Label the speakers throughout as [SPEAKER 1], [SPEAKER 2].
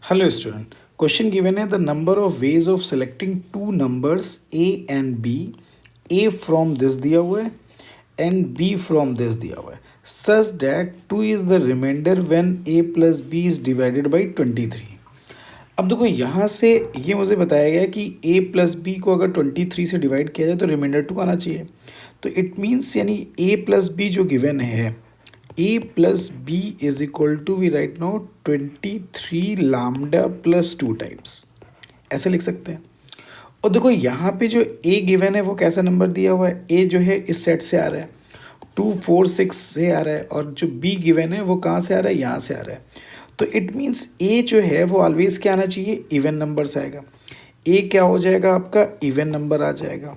[SPEAKER 1] Hello student. Question given है the number of ways of selecting two numbers a and b. A from this दिया हुआ है and b from this दिया हुआ है such that 2 is the remainder when a plus b is divided by 23. अब देखो यहाँ से ये मुझे बताया गया कि a प्लस बी को अगर 23 से डिवाइड किया जाए तो रिमाइंडर 2 आना चाहिए. तो इट मीन्स यानी a प्लस बी जो गिवन है a plus B is equal to we write now 23 lambda plus 2 times, ऐसे लिख सकते हैं. और देखो यहाँ पे जो a गिवन है वो कैसा नंबर दिया हुआ है, a जो है इस सेट से आ रहा है 2 4 6 से आ रहा है और जो b गिवन है वो कहाँ से आ रहा है, यहाँ से आ रहा है. तो इट मीन्स a जो है वो ऑलवेज क्या आना चाहिए, इवन नंबर से आएगा. a क्या हो जाएगा आपका, इवन नंबर आ जाएगा.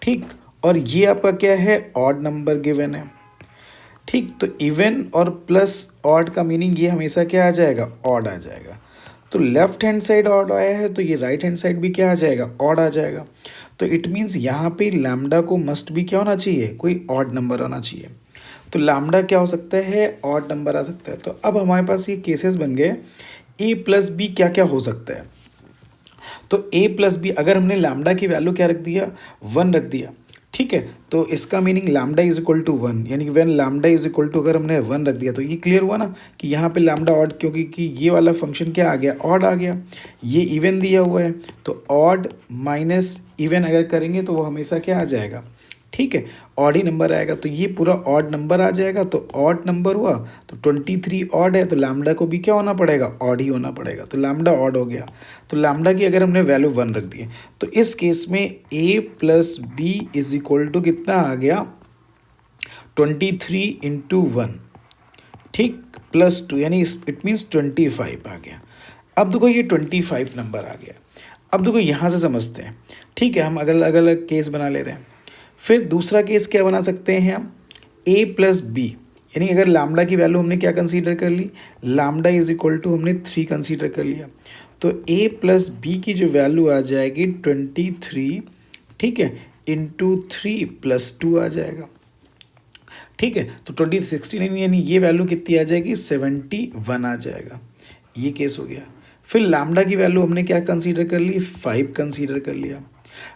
[SPEAKER 1] ठीक, और ये आपका क्या है, ऑड नंबर गिवन है. ठीक, तो इवन और प्लस ऑड का मीनिंग ये हमेशा क्या आ जाएगा, ऑड आ जाएगा. तो लेफ्ट हैंड साइड ऑड आया है तो ये राइट हैंड साइड भी क्या आ जाएगा, ऑड आ जाएगा. तो इट मीन्स यहाँ पे लैम्डा को मस्ट भी क्या होना चाहिए, कोई ऑड नंबर होना चाहिए. तो लैम्डा क्या हो सकता है, ऑड नंबर आ सकता है. तो अब हमारे पास ये केसेस बन गए ए प्लस बी क्या क्या हो सकता है. तो ए प्लस बी अगर हमने लैम्डा की वैल्यू क्या रख दिया, 1 रख दिया. ठीक है, तो इसका meaning lambda is equal to 1, यानी कि when lambda is equal to अगर हमने 1 रख दिया तो ये क्लियर हुआ ना कि यहाँ पे लैम्डा ऑड, क्योंकि कि ये वाला फंक्शन क्या आ गया, ऑड आ गया. ये इवन दिया हुआ है तो ऑड माइनस इवन अगर करेंगे तो वो हमेशा क्या आ जाएगा, ठीक है, ऑड ही नंबर आएगा. तो ये पूरा ऑड नंबर आ जाएगा. तो ऑड नंबर हुआ तो 23 ऑड है तो लैम्डा को भी क्या होना पड़ेगा, ऑड ही होना पड़ेगा. तो लैम्डा ऑड हो गया. तो लैम्डा की अगर हमने वैल्यू 1 रख दी तो इस केस में a plus B is equal to कितना आ गया, 23 इंटू 1, ठीक, प्लस 2 यानी इट मीन्स 25 आ गया. अब देखो ये 25 नंबर आ गया. अब देखो यहाँ से समझते हैं. ठीक है, हम अलग अलग केस बना ले रहे हैं. फिर दूसरा केस क्या बना सकते हैं हम, a प्लस बी, यानी अगर लैम्डा की वैल्यू हमने क्या कंसीडर कर ली, लैम्डा इज इक्वल टू हमने 3 कंसीडर कर लिया. तो a प्लस बी की जो वैल्यू आ जाएगी 23, ठीक है, इंटू 3 प्लस 2 आ जाएगा. ठीक है, तो 16 यानी ये वैल्यू कितनी आ जाएगी, 71 आ जाएगा. ये केस हो गया. फिर लैम्डा की वैल्यू हमने क्या कंसीडर कर ली, 5 कंसीडर कर लिया.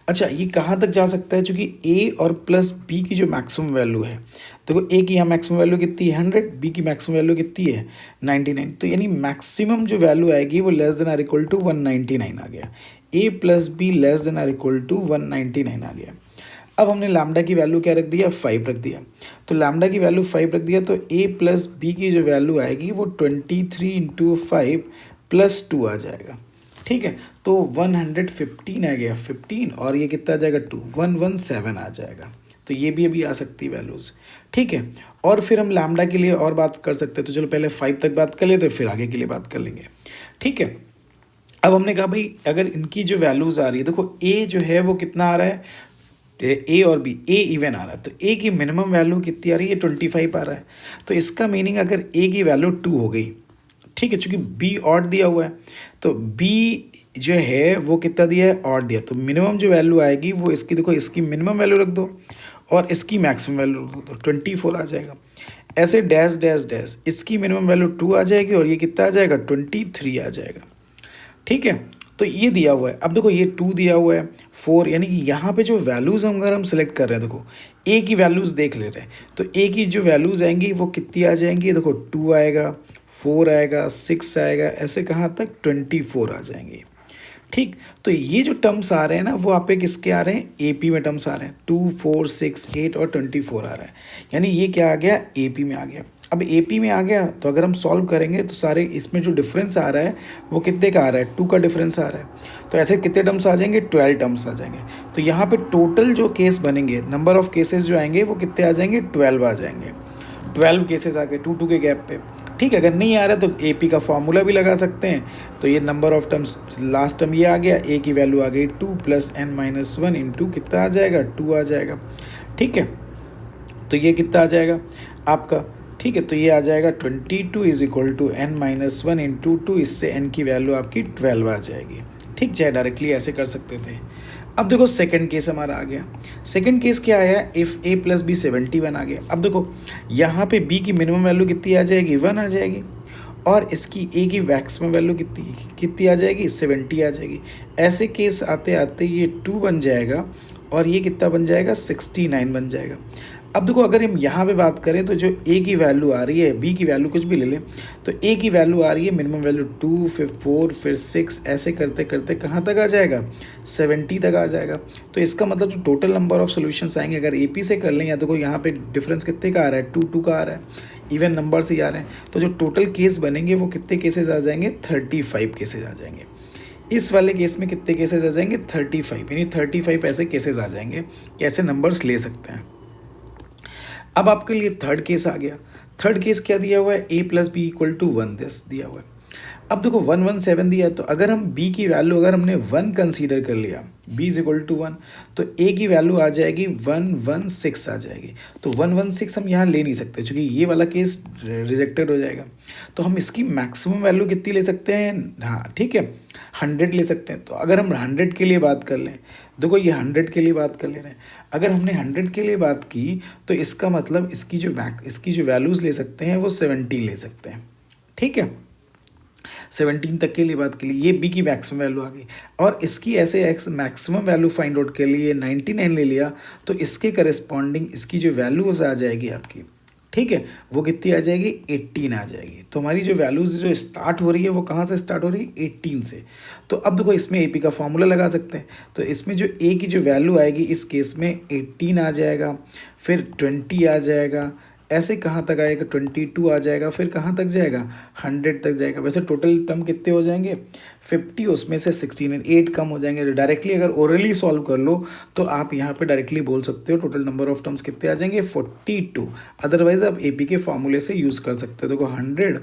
[SPEAKER 1] अच्छा, ये कहाँ तक जा सकता है, चूँकि a और प्लस b की जो मैक्सिमम वैल्यू है, देखो a की यहाँ मैक्सिमम वैल्यू कितनी है 100, b की मैक्सिमम वैल्यू कितनी है 99. तो यानी मैक्सिमम जो वैल्यू आएगी वो less than or equal to 199 आ गया. a प्लस बी less than or equal to 199 आ गया. अब हमने लैम्डा की वैल्यू क्या रख दिया, 5 रख दिया. तो लैम्डा की वैल्यू 5 रख दिया तो a प्लस बी की जो वैल्यू आएगी वो 23 इंटू 5 प्लस 2 आ जाएगा. ठीक है, तो 115 आ गया 15 और ये कितना आ जाएगा 2, 117 आ जाएगा. तो ये भी अभी आ सकती वैल्यूज़. ठीक है, और फिर हम लैम्डा के लिए और बात कर सकते हैं. तो चलो पहले 5 तक बात कर लेते, फिर आगे के लिए बात कर लेंगे. ठीक है, अब हमने कहा भाई अगर इनकी जो वैल्यूज़ आ रही है, देखो a जो है वो कितना आ रहा है, ए और बी, ए इवन आ रहा है तो ए की मिनिमम वैल्यू कितनी आ रही है, 25 आ रहा है. तो इसका मीनिंग अगर ए की वैल्यू 2 हो गई, ठीक है, चूँकि बी ऑड दिया हुआ है तो बी जो है वो कितना दिया है, ऑड दिया. तो मिनिमम जो वैल्यू आएगी वो इसकी, देखो इसकी मिनिमम वैल्यू रख दो और इसकी मैक्सिमम वैल्यू रख दो, 24 आ जाएगा. ऐसे डैश डैश डैश, इसकी मिनिमम वैल्यू 2 आ जाएगी और ये कितना आ जाएगा, 23 आ जाएगा. ठीक है, तो ये दिया हुआ है. अब देखो ये 2 दिया हुआ है 4, यानी कि यहाँ पे जो वैल्यूज़ हम अगर हम सेलेक्ट कर रहे हैं, देखो ए की वैल्यूज़ देख ले रहे हैं तो ए की जो वैल्यूज़ आएंगी वो कितनी आ जाएंगी, देखो 2 आएगा, 4 आएगा, 6 आएगा, ऐसे कहाँ तक 24 आ जाएंगे. ठीक, तो ये जो टर्म्स आ रहे हैं ना वो आप पे किसके आ रहे हैं, AP में टर्म्स आ रहे हैं. 2 4 6 8 और 24 आ रहा है, यानी ये क्या आ गया, AP में आ गया. अब AP में आ गया तो अगर हम सॉल्व करेंगे तो सारे इसमें जो डिफरेंस आ रहा है वो कितने का आ रहा है, 2 का डिफरेंस आ रहा है. तो ऐसे कितने टर्म्स आ जाएंगे, 12 टर्म्स आ जाएंगे. तो यहाँ पे टोटल जो केस बनेंगे, नंबर ऑफ केसेस जो आएंगे वो कितने आ जाएंगे, 12 आ जाएंगे. 12 केसेस आ गए 2 के गैप पे. ठीक है, अगर नहीं आ रहा तो AP का फॉर्मूला भी लगा सकते हैं. तो ये number of terms, last term ये आ गया, a की वैल्यू आ गई 2 प्लस n-1 इंटू कितना आ जाएगा, 2 आ जाएगा. ठीक है, तो ये कितना आ जाएगा आपका, ठीक है, तो ये आ जाएगा 22 is equal to n-1 into 2, इससे n की वैल्यू आपकी 12 आ जाएगी. ठीक, चाहे डायरेक्टली ऐसे कर सकते थे. अब देखो सेकंड केस हमारा आ गया. सेकंड केस क्या आया, इफ़ a प्लस बी 71 आ गया. अब देखो यहाँ पे b की मिनिमम वैल्यू कितनी आ जाएगी, 1 आ जाएगी और इसकी ए की मैक्सिमम वैल्यू कितनी कितनी आ जाएगी, 70 आ जाएगी। ऐसे केस आते आते ये 2 बन जाएगा और ये कितना बन जाएगा, 69 बन जाएगा। अब देखो अगर हम यहाँ पे बात करें तो जो ए की वैल्यू आ रही है, बी की वैल्यू कुछ भी ले लें, तो ए की वैल्यू आ रही है मिनिमम वैल्यू 2, फिर 4, फिर 6, ऐसे करते करते कहाँ तक आ जाएगा, 70 तक आ जाएगा। तो इसका मतलब जो टोटल नंबर ऑफ सोल्यूशंस आएंगे अगर ए पी से कर लें, या देखो यहाँ पे डिफरेंस कितने का आ रहा है, 2 2 का आ रहा है, इवन नंबर से ही आ रहे हैं, तो जो टोटल केस बनेंगे वो कितने केसेस आ जाएंगे, 35 केसेस आ जाएंगे। इस वाले केस में कितने केसेस आ जाएंगे, 35, यानी 35 ऐसे केसेस आ जाएंगे कि ऐसे नंबर्स ले सकते हैं। अब आपके लिए थर्ड केस आ गया। थर्ड केस क्या दिया हुआ है, a plus B equal to 1 दिया हुआ है। अब देखो 117 दिया, तो अगर हम b की वैल्यू अगर हमने 1 कंसीडर कर लिया, b इज इक्वल टू 1, तो a की वैल्यू आ जाएगी 116 आ जाएगी। तो 116 हम यहाँ ले नहीं सकते क्योंकि ये वाला केस रिजेक्टेड हो जाएगा। तो हम इसकी मैक्सिमम वैल्यू कितनी ले सकते हैं, हाँ ठीक है, 100 ले सकते हैं। तो अगर हम 100 के लिए बात कर लें, देखो ये 100 के लिए बात कर ले रहे हैं, अगर हमने 100 के लिए बात की तो इसका मतलब इसकी जो वैल्यूज़ ले सकते हैं वो 70 ले सकते हैं, ठीक है। 17 तक के लिए बात के लिए ये बी की मैक्सिमम वैल्यू आ गई, और इसकी ऐसे x maximum value find out के लिए 99 ले लिया, तो इसके करस्पॉन्डिंग इसकी जो वैल्यूज आ जाएगी आपकी, ठीक है, वो कितनी आ जाएगी, 18 आ जाएगी। तो हमारी जो वैल्यूज जो स्टार्ट हो रही है वो कहाँ से स्टार्ट हो रही है, 18 से। तो अब देखो इसमें ए पी का फॉर्मूला लगा सकते हैं, तो इसमें जो ए की जो वैल्यू आएगी इस केस में 18 आ जाएगा, फिर 20 आ जाएगा, ऐसे कहाँ तक आएगा, 22 आ जाएगा, फिर कहाँ तक जाएगा, 100 तक जाएगा। वैसे टोटल टर्म कितने हो जाएंगे, 50, उसमें से 16 8 कम हो जाएंगे। डायरेक्टली अगर ओरली सॉल्व कर लो तो आप यहाँ पे डायरेक्टली बोल सकते हो टोटल नंबर ऑफ टर्म्स कितने आ जाएंगे, 42। अदरवाइज आप ए पी के फॉर्मूले से यूज़ कर सकते हो। देखो 100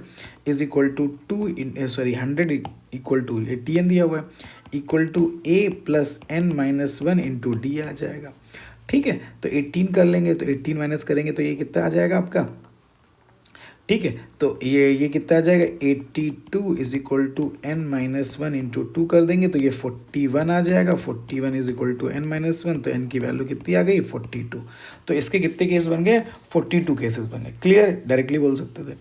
[SPEAKER 1] is equal to 100 equal to T N दिया हुआ है, equal to A plus N minus 1 into D आ जाएगा, ठीक है। तो 18 कर लेंगे, तो 18 माइनस करेंगे तो ये कितना आ जाएगा आपका, ठीक है। तो ये कितना आ जाएगा, 82 is equal to N minus 1 into 2 कर देंगे तो ये 41 आ जाएगा। 41 is equal to N minus 1, तो एन की वैल्यू कितनी आ गई, 42। तो इसके कितने केस बन गए, 42 केसेस बन गए। क्लियर, डायरेक्टली बोल सकते थे।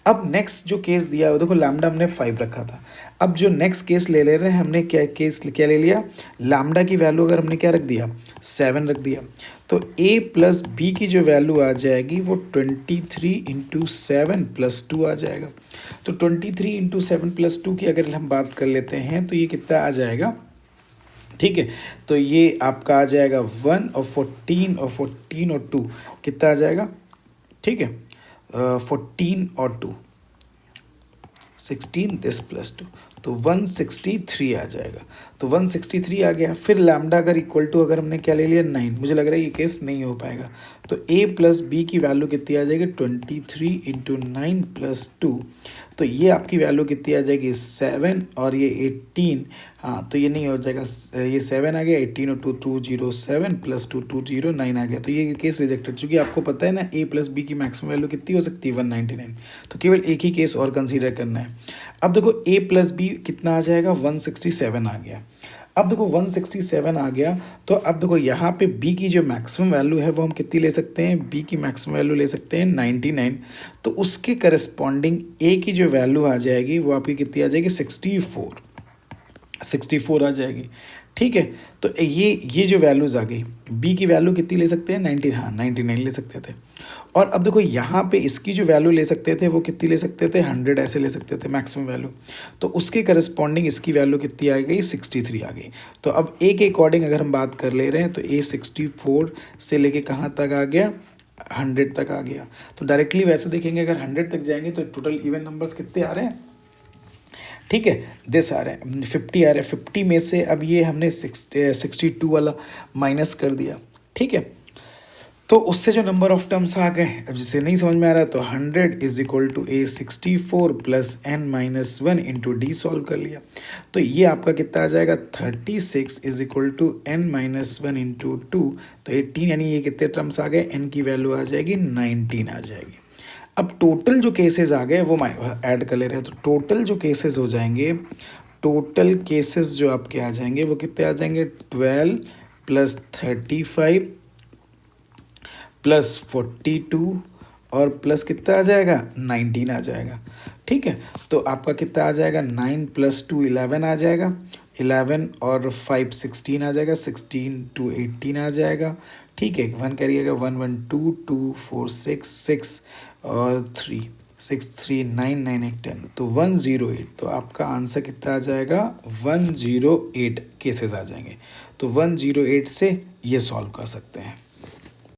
[SPEAKER 1] अब नेक्स्ट जो केस दिया है देखो लैम्डा हमने 5 रखा था। अब जो नेक्स्ट केस ले रहे हैं हमने क्या ले लिया, लैम्डा की वैल्यू अगर हमने क्या रख दिया, 7 रख दिया, तो a प्लस बी की जो वैल्यू आ जाएगी वो 23 इंटू 7 प्लस 2 आ जाएगा। तो 23 इंटू 7 प्लस 2 की अगर हम बात कर लेते हैं तो ये कितना आ जाएगा, ठीक है। तो ये आपका आ जाएगा 1 और 14 और 14 और 2 कितना आ जाएगा, ठीक है, 14 और 2 16 दिस प्लस 2, तो 163 आ जाएगा। तो 163 आ गया। फिर लैम्डा अगर इक्वल टू अगर हमने क्या ले लिया, 9, मुझे लग रहा है ये केस नहीं हो पाएगा। तो a प्लस बी की वैल्यू कितनी आ जाएगी, 23 इंटू 9 प्लस 2, तो ये आपकी वैल्यू कितनी आ जाएगी, 7 और ये 18, हाँ तो ये नहीं हो जाएगा, ये 7 आ गया, 18 और 2 207 प्लस 2 209 आ गया। तो ये केस रिजेक्टेड, चूँकि आपको पता है ना a प्लस बी की मैक्सिमम वैल्यू कितनी हो सकती है, 199। तो केवल एक ही केस और कंसीडर करना है। अब देखो a प्लस बी कितना आ जाएगा, 167 आ गया। अब देखो 167 आ गया, तो अब देखो यहाँ पे b की जो मैक्सिमम वैल्यू है वो हम कितनी ले सकते हैं, b की मैक्सिमम वैल्यू ले सकते हैं 99। तो उसके करस्पॉन्डिंग a की जो वैल्यू आ जाएगी वो आपकी कितनी आ जाएगी, 64 आ जाएगी, ठीक है। तो ये जो वैल्यूज़ आ गई, b की वैल्यू कितनी ले सकते हैं, 90, हाँ 99 ले सकते थे। और अब देखो यहाँ पे इसकी जो वैल्यू ले सकते थे वो कितनी ले सकते थे, 100 ऐसे ले सकते थे मैक्सिमम वैल्यू। तो उसके करस्पॉन्डिंग इसकी वैल्यू कितनी आ गई, 63 आ गई। तो अब a के अकॉर्डिंग अगर हम बात कर ले रहे हैं तो a 64 से लेके कहाँ तक आ गया, 100 तक आ गया। तो डायरेक्टली वैसे देखेंगे अगर 100 तक जाएंगे तो टोटल इवन नंबर्स कितने आ रहे हैं, ठीक है, दिस आ रहे हैं 50 आ रहे हैं। 50 में से अब ये हमने 62 वाला माइनस कर दिया, ठीक है। तो उससे जो नंबर ऑफ टर्म्स आ गए, अब जिसे नहीं समझ में आ रहा है तो 100 is equal to a 64 plus n minus 1 into D solve कर लिया। तो ये आपका कितना आ जाएगा, 36 is equal to n minus 1 into 2, तो 18, यानी ये कितने टर्म्स आ गए, n की वैल्यू आ जाएगी 19 आ जाएगी। अब टोटल जो केसेस आ गए वो ऐड कर ले रहे हैं, तो टोटल जो केसेस हो जाएंगे, टोटल केसेस जो आपके आ जाएंगे वो कितने आ जाएंगे, 12 प्लस 35 प्लस 42 और प्लस कितना आ जाएगा, 19 आ जाएगा। ठीक है, तो आपका कितना आ जाएगा, 9 + 2 11 आ जाएगा, 11 और 5 16 आ जाएगा, 16 2 18 आ जाएगा। ठीक है, 1 करिएगा, 1 1 2 2 4 6 6 और 3 6 3 9 9 1 10, तो 108। तो आपका आंसर कितना आ जाएगा, 108 केसेस आ जाएंगे। तो 108 से ये सॉल्व कर सकते हैं।